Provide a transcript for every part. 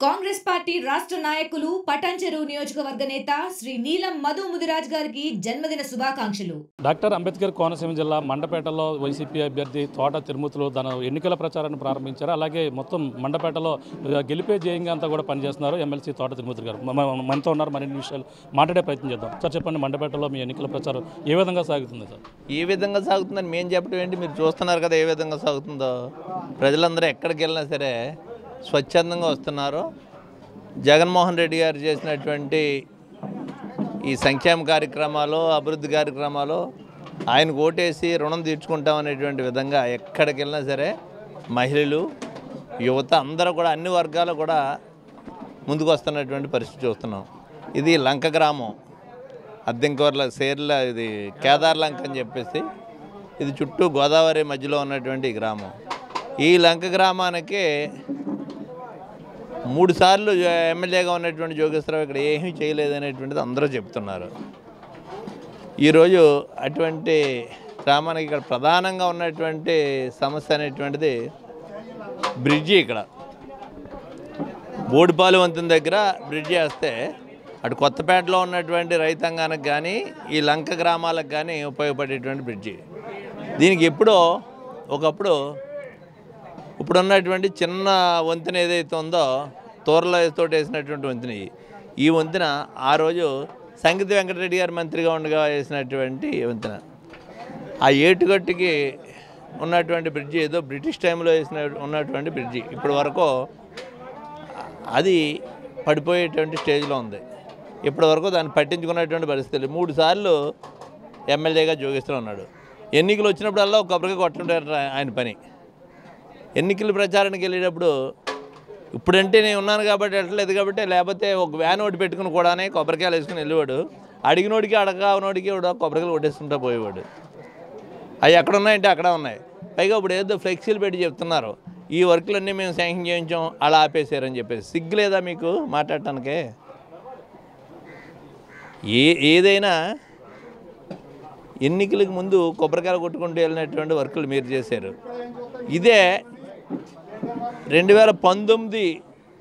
Congress party రాష్ట్ర నాయకులు పటాన్చెరు నియోజకవర్గ నేత శ్రీ నీలం మధు ముదిరాజ్ గారికి జన్మదిన శుభాకాంక్షలు. డాక్టర్ అంబేద్కర్ కోనసీమ జిల్లా మండపేటలో వైసీపీ అభ్యర్థి తోట తిరుమతులు తన ఎన్నికల ప్రచారాన్ని ప్రారంభించారు. అలాగే మొత్తం మండపేటలో గెలిపే జయంగా అంతా కూడా పనిచేస్తున్నారు ఎమ్మెల్సీ తోట తిరుమతులు గారు. మనతో ఉన్నారు, మరిన్ని విషయాలు మాట్లాడే ప్రయత్నం చేద్దాం. సార్ చెప్పండి, మండపేటలో మీ ఎన్నికల ప్రచారం ఏ విధంగా సాగుతుంది సార్? ఏ విధంగా సాగుతుందని మేము చెప్పడం ఏంటి, మీరు చూస్తున్నారు కదా ఏ విధంగా సాగుతుందో. ప్రజలందరూ ఎక్కడికి వెళ్ళినా సరే స్వచ్ఛందంగా వస్తున్నారు. జగన్మోహన్ రెడ్డి గారు చేసినటువంటి ఈ సంక్షేమ కార్యక్రమాలు, అభివృద్ధి కార్యక్రమాలు, ఆయనకు ఓటేసి రుణం తీర్చుకుంటామనేటువంటి విధంగా ఎక్కడికి వెళ్ళినా సరే మహిళలు, యువత అందరూ కూడా అన్ని వర్గాలు కూడా ముందుకు వస్తున్నటువంటి పరిస్థితి చూస్తున్నాం. ఇది లంక గ్రామం, అద్దెంకూర్ల సేర్ల, ఇది కేదార్ లంక అని చెప్పేసి, ఇది చుట్టూ గోదావరి మధ్యలో ఉన్నటువంటి గ్రామం. ఈ లంక గ్రామానికి 3 సార్లు ఎమ్మెల్యేగా ఉన్నటువంటి జోగేశ్వరరావు ఇక్కడ ఏమీ చేయలేదనేటువంటిది అందరూ చెప్తున్నారు. ఈరోజు అటువంటి గ్రామానికి ఇక్కడ ప్రధానంగా ఉన్నటువంటి సమస్య అనేటువంటిది బ్రిడ్జి. ఇక్కడ బోడిపాలు వంతెన దగ్గర బ్రిడ్జి వేస్తే అటు కొత్తపేటలో ఉన్నటువంటి రైతాంగానికి కానీ ఈ లంక గ్రామాలకు కానీ ఉపయోగపడేటువంటి బ్రిడ్జి. దీనికి ఎప్పుడో ఒకప్పుడు ఇప్పుడున్నటువంటి చిన్న వంతెన ఏదైతే ఉందో, తోరలో తోటి వేసినటువంటి వంతెన, ఈ వంతెన ఆ రోజు సంగీత వెంకటరెడ్డి గారు మంత్రిగా ఉండగా వేసినటువంటి వంతెన. ఆ ఏటుగట్టుకి ఉన్నటువంటి బ్రిడ్జి ఏదో బ్రిటిష్ టైంలో ఉన్నటువంటి బ్రిడ్జి ఇప్పటి వరకు అది పడిపోయేటువంటి స్టేజ్లో ఉంది. ఇప్పటి వరకు దాన్ని పట్టించుకున్నటువంటి పరిస్థితులు. 3 సార్లు ఎమ్మెల్యేగా జోగిస్తూ ఉన్నాడు. ఎన్నికలు వచ్చినప్పుడల్లా ఒక కొబ్బరికాయ కొట్టుంటారు ఆయన పని. ఎన్నికల ప్రచారానికి వెళ్ళేటప్పుడు ఇప్పుడంటే నేను ఉన్నాను కాబట్టి వెళ్ళలేదు కాబట్టి, లేకపోతే ఒక వ్యాన్ ఒకటి పెట్టుకుని కూడానే కొబ్బరికాయలు వేసుకుని వెళ్ళేవాడు. అడిగినోడికి అడగనోడికి కొబ్బరికాయలు కొట్టేసుకుంటూ పోయేవాడు. అవి ఎక్కడ ఉన్నాయంటే అక్కడ ఉన్నాయి. పైగా ఇప్పుడు ఏదో ఫ్లెక్సీలు పెట్టి చెప్తున్నారు, ఈ వర్కులన్నీ మేము శాంక్షన్ చేయించాం, అలా ఆపేశారని చెప్పేసి. సిగ్గు లేదా మీకు మాట్లాడటానికే? ఏదైనా ఎన్నికలకు ముందు కొబ్బరికాయలు కొట్టుకుంటూ వెళ్ళినటువంటి వర్కులు మీరు చేశారు. ఇదే 2019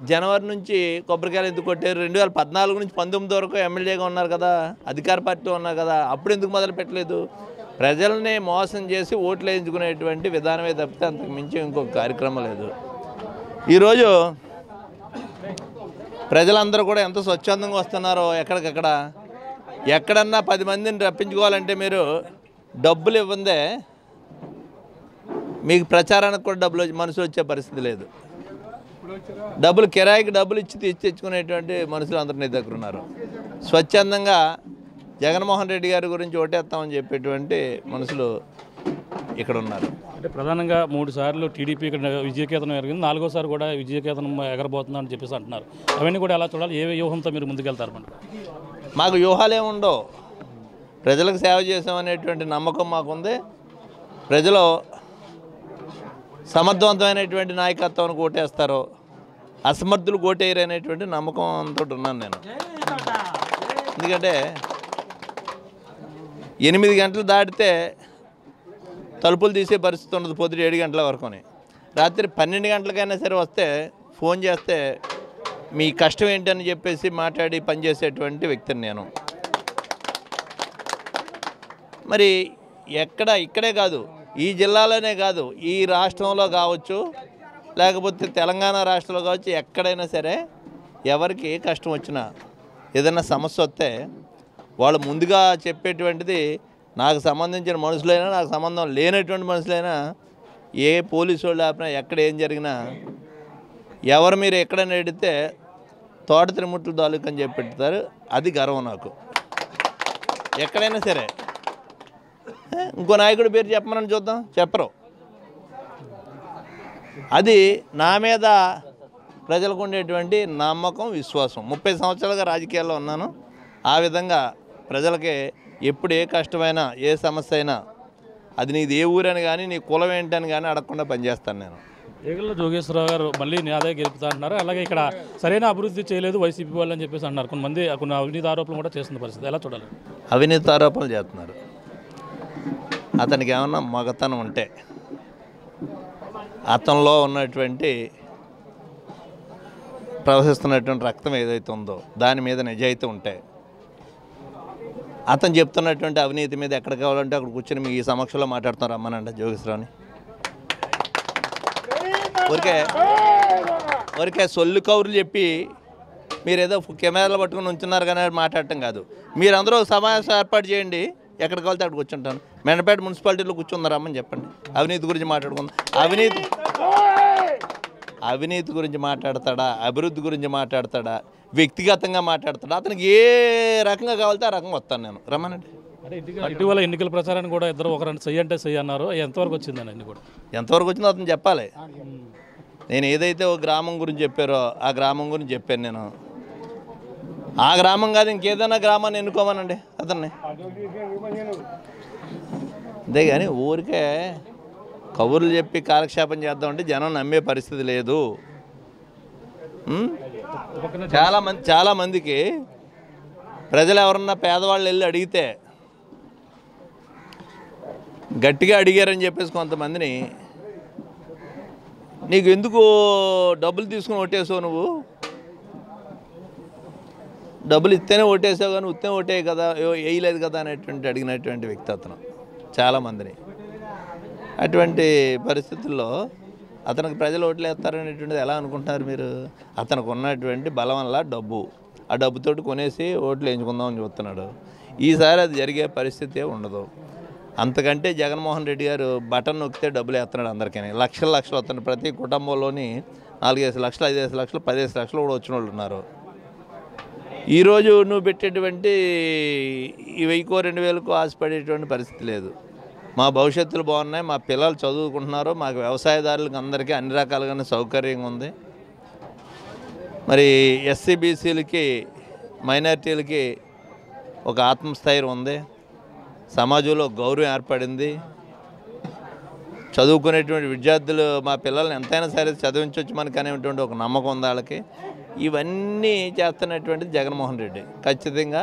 జనవరి నుంచి కొబ్బరికాయలు ఎందుకు కొట్టారు? 2014 నుంచి 19 వరకు ఎమ్మెల్యేగా ఉన్నారు కదా, అధికార పార్టీలో ఉన్నారు కదా, అప్పుడు ఎందుకు మొదలు పెట్టలేదు? ప్రజల్ని మోసం చేసి ఓట్లు వేయించుకునేటువంటి విధానమే తప్పితే అంతకు మించి ఇంకొక కార్యక్రమం లేదు. ఈరోజు ప్రజలందరూ కూడా ఎంత స్వచ్ఛందంగా వస్తున్నారో. ఎక్కడికక్కడ ఎక్కడన్నా 10 మందిని రప్పించుకోవాలంటే మీరు డబ్బులు ఇవ్వందే మీకు ప్రచారానికి కూడా మనుషులు వచ్చే పరిస్థితి లేదు. కిరాయికి డబ్బులు ఇచ్చి తెచ్చుకునేటువంటి మనుషులు అందరూ నీ దగ్గర ఉన్నారు. స్వచ్ఛందంగా జగన్మోహన్ రెడ్డి గారి గురించి ఓటేస్తామని చెప్పేటువంటి మనుషులు ఇక్కడ ఉన్నారు. అంటే ప్రధానంగా 3 సార్లు టీడీపీ ఇక్కడ విజయకేతనం ఎరిగింది, 4వసారి కూడా విజయకేతనం ఎగరబోతుందని చెప్పేసి అంటున్నారు. అవన్నీ కూడా ఎలా చూడాలి? ఏ వ్యూహంతో మీరు ముందుకెళ్తారు? మాకు వ్యూహాలు ఏముండవు. ప్రజలకు సేవ చేసామనేటువంటి నమ్మకం మాకుంది. ప్రజలు సమర్థవంతమైనటువంటి నాయకత్వానికి ఓటేస్తారు, అసమర్థులు ఓటేయరు అనేటువంటి నమ్మకం అంతా ఉన్నాను నేను. ఎందుకంటే 8 గంటలు దాటితే తలుపులు తీసే పరిస్థితి ఉండదు. పొద్దున 7 గంటల వరకుని. రాత్రి 12 గంటలకైనా సరే వస్తే ఫోన్ చేస్తే మీ కష్టం ఏంటని చెప్పేసి మాట్లాడి పనిచేసేటువంటి వ్యక్తిని నేను. మరి ఇక్కడే కాదు, ఈ జిల్లాలోనే కాదు, ఈ రాష్ట్రంలో కావచ్చు, లేకపోతే తెలంగాణ రాష్ట్రంలో కావచ్చు, ఎక్కడైనా సరే ఎవరికి ఏ కష్టం వచ్చినా, ఏదైనా సమస్య వస్తే వాళ్ళు ముందుగా చెప్పేటువంటిది, నాకు సంబంధించిన మనుషులైనా, నాకు సంబంధం లేనటువంటి మనుషులైనా, ఏ పోలీసు వాళ్ళు ఆపినా, ఎక్కడ ఏం జరిగినా, ఎవరు మీరు ఎక్కడైనా అడిగితే తోట తిరుమతులు తాలూకు అని చెప్పి పెడతారు. అది గర్వం నాకు. ఎక్కడైనా సరే ఇంకో నాయకుడి పేరు చెప్పమని చూద్దాం, చెప్పరు. అది నా మీద ప్రజలకు ఉండేటువంటి నమ్మకం, విశ్వాసం. 30 సంవత్సరాలుగా రాజకీయాల్లో ఉన్నాను. ఆ విధంగా ప్రజలకి ఎప్పుడు ఏ కష్టమైనా, ఏ సమస్య అయినా, అది నీది ఏ ఊరని కానీ, నీ కులం ఏంటని కానీ అడగకుండా పనిచేస్తాను నేను. ఏగళ్ళ జోగేశ్వరరావు గారు మళ్ళీ నాదే గెలుపుతా అంటున్నారు. అలాగే ఇక్కడ సరైన అభివృద్ధి చేయలేదు వైసీపీ వాళ్ళు అని చెప్పేసి అంటున్నారు. కొన్ని అవినీతి ఆరోపణలు కూడా చేస్తున్న పరిస్థితి ఎలా చూడాలి? అవినీతి ఆరోపణలు చేస్తున్నారు. అతనికి ఏమన్నా మగతనం ఉంటే, అతనిలో ఉన్నటువంటి ప్రవహిస్తున్నటువంటి రక్తం ఏదైతే ఉందో దాని మీద నిజాయితీ ఉంటే అతను చెప్తున్నటువంటి అవినీతి మీద ఎక్కడ కావాలంటే అక్కడ కూర్చొని మీ ఈ సమక్షంలో మాట్లాడుతున్నారు అమ్మనండి జోగేశ్వరరావుని. ఊరికే సొల్లు కౌరులు చెప్పి మీరేదో కెమెరాలు పట్టుకుని ఉంచున్నారు కానీ మాట్లాడటం కాదు. మీరందరూ సమావేశం ఏర్పాటు చేయండి, ఎక్కడికి వెళ్తే అక్కడ కూర్చుంటాను. మెండపేట మున్సిపాలిటీలో కూర్చున్నారమ్మని చెప్పండి. అవినీతి గురించి మాట్లాడుకుందాం. అవినీతి గురించి మాట్లాడతాడా, అభివృద్ధి గురించి మాట్లాడతాడా, వ్యక్తిగతంగా మాట్లాడతాడా, అతనికి ఏ రకంగా కావాలితే ఆ రకంగా వస్తాను నేను. రమ్మనండి. అంటే ఇటీవల ఎన్నికల ప్రచారాన్ని కూడా ఇద్దరు ఒకరు చెయ్యి అంటే చెయ్యి అన్నారు. ఎంతవరకు వచ్చిందని అన్ని కూడా ఎంతవరకు వచ్చిందో అతను చెప్పాలి. నేను ఏదైతే ఒక గ్రామం గురించి చెప్పారో ఆ గ్రామం గురించి చెప్పాను నేను. ఆ గ్రామం కాదు ఇంకేదైనా గ్రామాన్ని ఎన్నుకోమనండి అతన్ని. అంతేగాని ఊరికే కబుర్లు చెప్పి కాలక్షేపం చేద్దామంటే జనం నమ్మే పరిస్థితి లేదు. చాలామందికి ప్రజలు ఎవరన్నా పేదవాళ్ళు వెళ్ళి అడిగితే గట్టిగా అడిగారని చెప్పేసి కొంతమందిని, నీకు ఎందుకు డబ్బులు తీసుకుని ఓటేసావు, నువ్వు డబ్బులు ఇస్తేనే ఓటేసావు కానీ ఉత్తే ఓటే కదా, వేయలేదు కదా అనేటువంటి అడిగినటువంటి వ్యక్తి అతను చాలామందిని. అటువంటి పరిస్థితుల్లో అతనికి ప్రజలు ఓట్లు వేస్తారనేటువంటిది ఎలా అనుకుంటున్నారు మీరు? అతనికి ఉన్నటువంటి బలం వల్ల డబ్బు, ఆ డబ్బుతోటి కొనేసి ఓట్లు వేయించుకుందామని చూస్తున్నాడు. ఈసారి అది జరిగే పరిస్థితే ఉండదు. అంతకంటే జగన్మోహన్ రెడ్డి గారు బటన్ నొక్కితే డబ్బులు వేస్తున్నాడు అందరికీ. లక్షలు వస్తున్నాడు. ప్రతి కుటుంబంలోని 4-5 లక్షలు, 5 లక్షలు, 10 లక్షలు కూడా వచ్చిన వాళ్ళు ఉన్నారు. ఈరోజు నువ్వు పెట్టేటువంటి ఈ 1000-2000కు ఆశపడేటువంటి పరిస్థితి లేదు. మా భవిష్యత్తులు బాగున్నాయి, మా పిల్లలు చదువుకుంటున్నారు, మాకు వ్యవసాయదారులకు అందరికీ అన్ని రకాలుగానే సౌకర్యంగా ఉంది. మరి ఎస్సీ బీసీలకి మైనారిటీలకి ఒక ఆత్మస్థైర్యం ఉంది, సమాజంలో గౌరవం ఏర్పడింది. చదువుకునేటువంటి విద్యార్థులు మా పిల్లల్ని ఎంతైనా సరే చదివించవచ్చు మనకు అనేటువంటి ఒక నమ్మకం ఉంది వాళ్ళకి. ఇవన్నీ చేస్తున్నటువంటిది జగన్మోహన్ రెడ్డి. ఖచ్చితంగా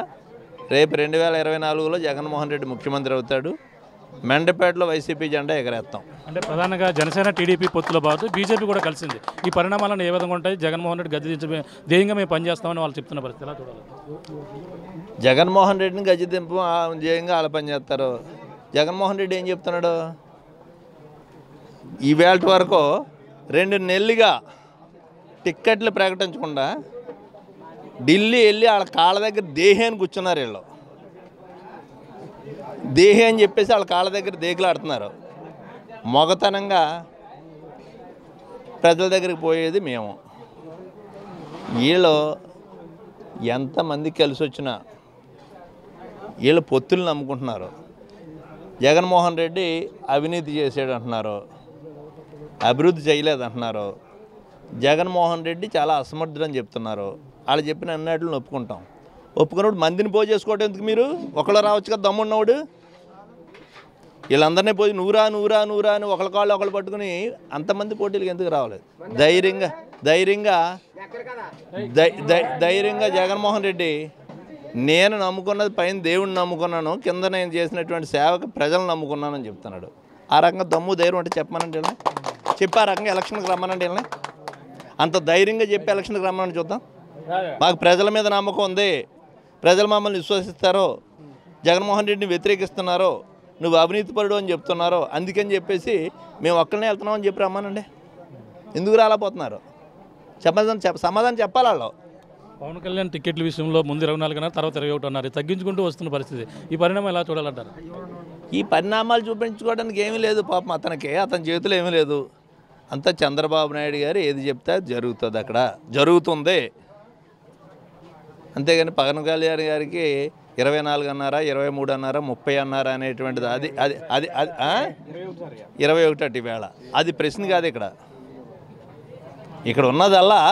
రేపు 2024లో జగన్మోహన్ రెడ్డి ముఖ్యమంత్రి అవుతాడు. మెండపేటలో వైసీపీ జెండా ఎగరేస్తాం. అంటే ప్రధానంగా జనసేన టీడీపీ పొత్తులో పాటు బీజేపీ కూడా కలిసింది. ఈ పరిణామాలను ఏ విధంగా ఉంటాయి? జగన్మోహన్ రెడ్డి గద్దెదించే ధ్యేయంగా మేము పనిచేస్తామని వాళ్ళు చెప్తున్న పరిస్థితి ఎలా చూడాలి? జగన్మోహన్ రెడ్డిని గద్దెదింపు ధ్యేయంగా వాళ్ళు పనిచేస్తారు. జగన్మోహన్ రెడ్డి ఏం చెప్తున్నాడు? ఈవేళ వరకు 2 నెలలుగా టిక్కెట్లు ప్రకటించకుండా ఢిల్లీ వెళ్ళి వాళ్ళ కాళ్ళ దగ్గర దేహాన్ని కూర్చున్నారు. వీళ్ళు దేహి అని చెప్పేసి వాళ్ళ కాళ్ళ దగ్గర దేకులాడుతున్నారు. మొగతనంగా ప్రజల దగ్గరికి పోయేది మేము. వీళ్ళు ఎంతమంది కలిసి వచ్చినా వీళ్ళు పొత్తులు నమ్ముకుంటున్నారు. జగన్మోహన్ రెడ్డి అవినీతి చేసాడు అంటున్నారు, అభివృద్ధి చేయలేదు అంటున్నారు. జగన్మోహన్ రెడ్డి చాలా అసమర్థుడని చెప్తున్నారు. వాళ్ళు చెప్పిన అన్నిటిని ఒప్పుకుంటాం. ఒప్పుకున్నప్పుడు మందిని పోయి చేసుకోవడం ఎందుకు? మీరు ఒకళ్ళు రావచ్చు కదా దమ్మున్నవాడు. వీళ్ళందరినీ పోయి నూరా అని ఒకళ్ళ కాళ్ళు ఒకళ్ళు పట్టుకుని అంతమంది పోటీలకు ఎందుకు రావలేదు? ధైర్యంగా జగన్మోహన్ రెడ్డి, నేను నమ్ముకున్నది పైన దేవుడిని నమ్ముకున్నాను, కింద నేను చేసినటువంటి సేవకు ప్రజలను నమ్ముకున్నానని చెప్తున్నాడు. ఆ రకంగా దమ్ము ధైర్యం అంటే చెప్పమనండి వీళ్ళని. చెప్పి ఆ రకంగా ఎలక్షన్కి రమ్మనండి వీళ్ళని. అంత ధైర్యంగా చెప్పి ఎలక్షన్కి రమ్మని చూద్దాం. మాకు ప్రజల మీద నమ్మకం ఉంది, ప్రజలు మమ్మల్ని విశ్వసిస్తారో, జగన్మోహన్ రెడ్డిని వ్యతిరేకిస్తున్నారో, నువ్వు అవినీతి పరుడు అని చెప్తున్నారో, అందుకని చెప్పేసి మేము ఒక్కరినే వెళ్తున్నామని చెప్పి రమ్మానండి. ఎందుకు రాలేకపోతున్నారు? సమాధానం చెప్పాలి వాళ్ళు. పవన్ కళ్యాణ్ టికెట్ల విషయంలో ముందు 24 అన్నారు, తర్వాత 21 అన్నారు. తగ్గించుకుంటూ వస్తున్న పరిస్థితి. ఈ పరిణామం ఎలా చూడాలంటారు? ఈ పరిణామాలు చూపించుకోవడానికి ఏమీ లేదు పాపం అతనికి. అతని చేతిలో ఏమీ లేదు. అంతా చంద్రబాబు నాయుడు గారు ఏది చెప్తే జరుగుతుంది, అక్కడ జరుగుతుంది. అంతేగాని పవన్ కళ్యాణ్ గారికి 24 అన్నారా, 23 అన్నారా, 30 అన్నారా అనేటువంటిది అది 21 వేళ అది ప్రశ్న కాదు. ఇక్కడ ఉన్నదల్లా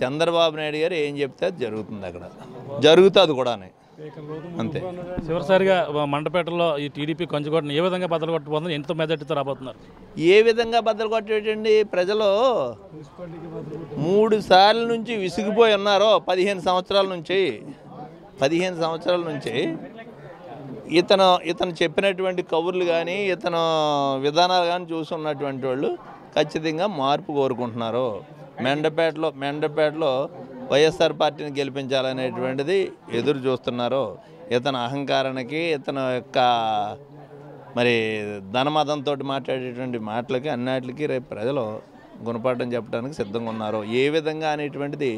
చంద్రబాబు నాయుడు గారు ఏం చెప్తే అది జరుగుతుంది, అక్కడ జరుగుతుంది కూడా అంతే. చివరిసారిగా మండపేటలో ఈ టీడీపీ కంచుకోవడం ఏ విధంగా బద్దలు కొట్టబోతుంది? ఎంత మెజార్టీతో రాబోతున్నారు? ఏ విధంగా బద్దలు కొట్టేటండి? ప్రజలు 3 సార్ల నుంచి విసిగిపోయి ఉన్నారో 15 సంవత్సరాల నుంచి ఇతను చెప్పినటువంటి కబుర్లు కానీ ఇతను విధానాలు కానీ చూసి ఉన్నటువంటి వాళ్ళు ఖచ్చితంగా మార్పు కోరుకుంటున్నారు. మెండపేటలో వైఎస్ఆర్ పార్టీని గెలిపించాలనేటువంటిది ఎదురు చూస్తున్నారో, ఇతని అహంకారానికి, ఇతను యొక్క మరి ధనమదంతో మాట్లాడేటువంటి మాటలకి అన్నిటికీ రేపు ప్రజలు గుణపాఠం చెప్పడానికి సిద్ధంగా ఉన్నారు. ఏ విధంగా అనేటువంటిది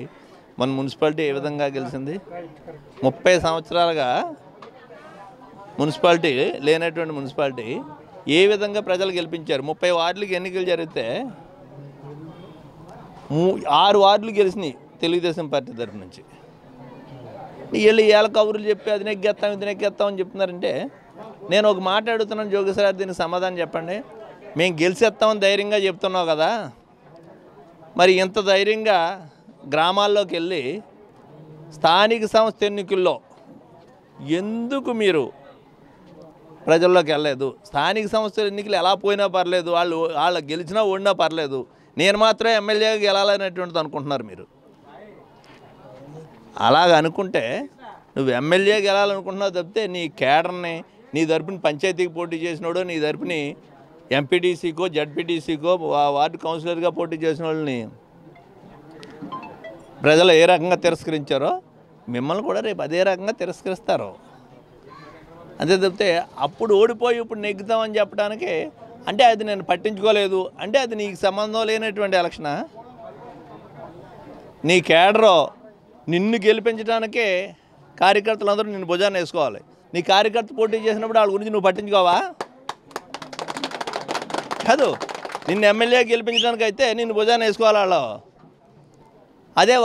మన మున్సిపాలిటీ ఏ విధంగా గెలిచింది? 30 సంవత్సరాలుగా మున్సిపాలిటీ లేనటువంటి మున్సిపాలిటీ ఏ విధంగా ప్రజలు గెలిపించారు? 30 వార్డులకి ఎన్నికలు జరిగితే 6 వార్డులు గెలిచినాయి తెలుగుదేశం పార్టీ తరఫు నుంచి. వీళ్ళు కబుర్లు చెప్పి అది నెగ్గేస్తాం ఇది నెగ్గేస్తాం అని చెప్తున్నారంటే, నేను ఒక మాట అడుగుతున్నాను జోగేశ్వర, దీనికి సమాధానం చెప్పండి. మేము గెలిచేస్తామని ధైర్యంగా చెప్తున్నావు కదా, మరి ఇంత ధైర్యంగా గ్రామాల్లోకి వెళ్ళి స్థానిక సంస్థ ఎన్నికల్లో ఎందుకు మీరు ప్రజల్లోకి వెళ్ళలేదు? స్థానిక సంస్థల ఎన్నికలు ఎలా పోయినా పర్లేదు, వాళ్ళు గెలిచినా ఓడినా పర్లేదు, నేను మాత్రమే ఎమ్మెల్యేగా గెలాలనేటువంటిది అనుకుంటున్నారు మీరు. అలాగ అనుకుంటే నువ్వు ఎమ్మెల్యేగా గెలాలనుకుంటున్నావు తప్పితే నీ కేడర్ని, నీ తరపుని పంచాయతీకి పోటీ చేసినోడు, నీ తరపుని ఎంపీటీసీకో జడ్పీటీసీకో వార్డు కౌన్సిలర్గా పోటీ చేసిన వాళ్ళని ప్రజలు ఏ రకంగా తిరస్కరించారో మిమ్మల్ని కూడా రేపు అదే రకంగా తిరస్కరిస్తారు. అంతే తప్పితే అప్పుడు ఓడిపోయి ఇప్పుడు నెగ్గుతామని చెప్పడానికి, అంటే అది నేను పట్టించుకోలేదు అంటే అది నీకు సంబంధం లేనటువంటి ఎలక్షనా? నీ కేడరు నిన్ను గెలిపించడానికే కార్యకర్తలందరూ నిన్ను భుజాన్ని వేసుకోవాలి. నీ కార్యకర్త పోటీ చేసినప్పుడు వాళ్ళ గురించి నువ్వు పట్టించుకోవా? కాదు, నిన్ను ఎమ్మెల్యే గెలిపించడానికి అయితే నిన్ను భుజాన్ని వేసుకోవాలి వాళ్ళు. అదే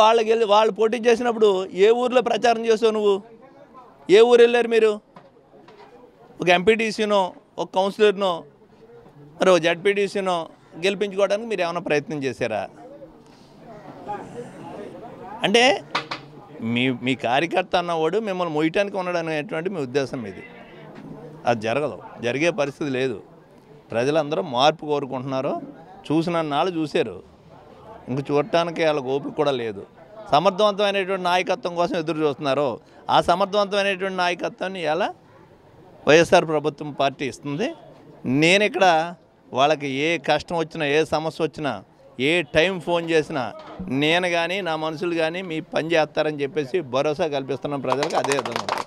వాళ్ళు పోటీ చేసినప్పుడు ఏ ఊర్లో ప్రచారం చేస్తావు నువ్వు? ఏ ఊరు వెళ్ళారు మీరు? ఒక ఎంపీటీసీనో ఒక కౌన్సిలర్నో మరి ఒక జడ్పీటీసీనో గెలిపించుకోవడానికి మీరు ఏమైనా ప్రయత్నం చేశారా? అంటే మీ కార్యకర్త అన్నవాడు మిమ్మల్ని మొయ్యటానికి ఉన్నాడు అనేటువంటి మీ ఉద్దేశం ఇది. అది జరగదు, జరిగే పరిస్థితి లేదు. ప్రజలందరూ మార్పు కోరుకుంటున్నారు. చూసిన నాళ్ళు చూశారు, ఇంక చూడటానికి వాళ్ళకి ఓపిక కూడా లేదు. సమర్థవంతమైనటువంటి నాయకత్వం కోసం ఎదురు చూస్తున్నారు. ఆ సమర్థవంతమైనటువంటి నాయకత్వాన్ని ఎలా వైఎస్ఆర్ ప్రభుత్వం పార్టీ ఇస్తుంది. నేను ఇక్కడ వాళ్ళకి ఏ కష్టం వచ్చినా, ఏ సమస్య వచ్చినా, ఏ టైం ఫోన్ చేసినా నేను కానీ నా మనుషులు కానీ మీ పని చేస్తారని చెప్పేసి భరోసా కల్పిస్తున్నాం ప్రజలకు. అదే విధంగా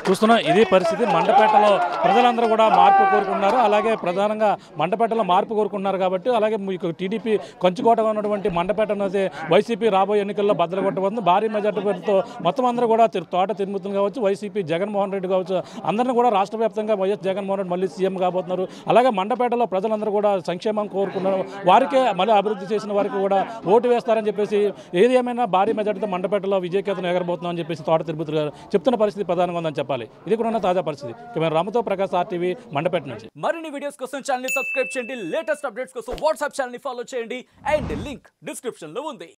చూస్తున్నాం. ఇదే పరిస్థితి. మండపేటలో ప్రజలందరూ కూడా మార్పు కోరుకున్నారు. అలాగే ప్రధానంగా మండపేటలో మార్పు కోరుకున్నారు కాబట్టి, అలాగే మీకు టీడీపీ కంచుకోటగా ఉన్నటువంటి మండపేటను అయితే వైసీపీ రాబోయే ఎన్నికల్లో బద్దలుకొట్టబోతుంది. భారీ మెజార్టీ పేరుతో మొత్తం అందరూ కూడా తోట తిరుమతులు కావచ్చు, వైసీపీ జగన్మోహన్ రెడ్డి కావచ్చు, అందరినీ కూడా రాష్ట్ర వ్యాప్తంగా వైఎస్ జగన్మోహన్ రెడ్డి మళ్ళీ సీఎం కాబోతున్నారు. అలాగే మండపేటలో ప్రజలందరూ కూడా సంక్షేమం కోరుకున్నారు. వారికే మళ్ళీ అభివృద్ధి చేసిన వారికి కూడా ఓటు వేస్తారని చెప్పేసి, ఏది ఏమైనా భారీ మెజార్టీతో మండపేటలో విజయకేతను ఎగరబోతున్నాం అని చెప్పేసి తోట తిరుమతులు గారు చెప్తున్న పరిస్థితి ప్రధానంగా ఉందని చెప్పాలి. ఇది కూడా తాజా పరిస్థితి. కెమెరా రామతో ప్రకాష్, RTV, మండపేట నుంచి. మరిన్ని వీడియోస్ కోసం ఛానల్ ని సబ్స్క్రైబ్ చేయండి. లేటెస్ట్ అప్డేట్స్ కోసం వాట్సాప్ ఛానల్ ని ఫాలో చేయండి. అండ్ లింక్ డిస్క్రిప్షన్ లో ఉంది.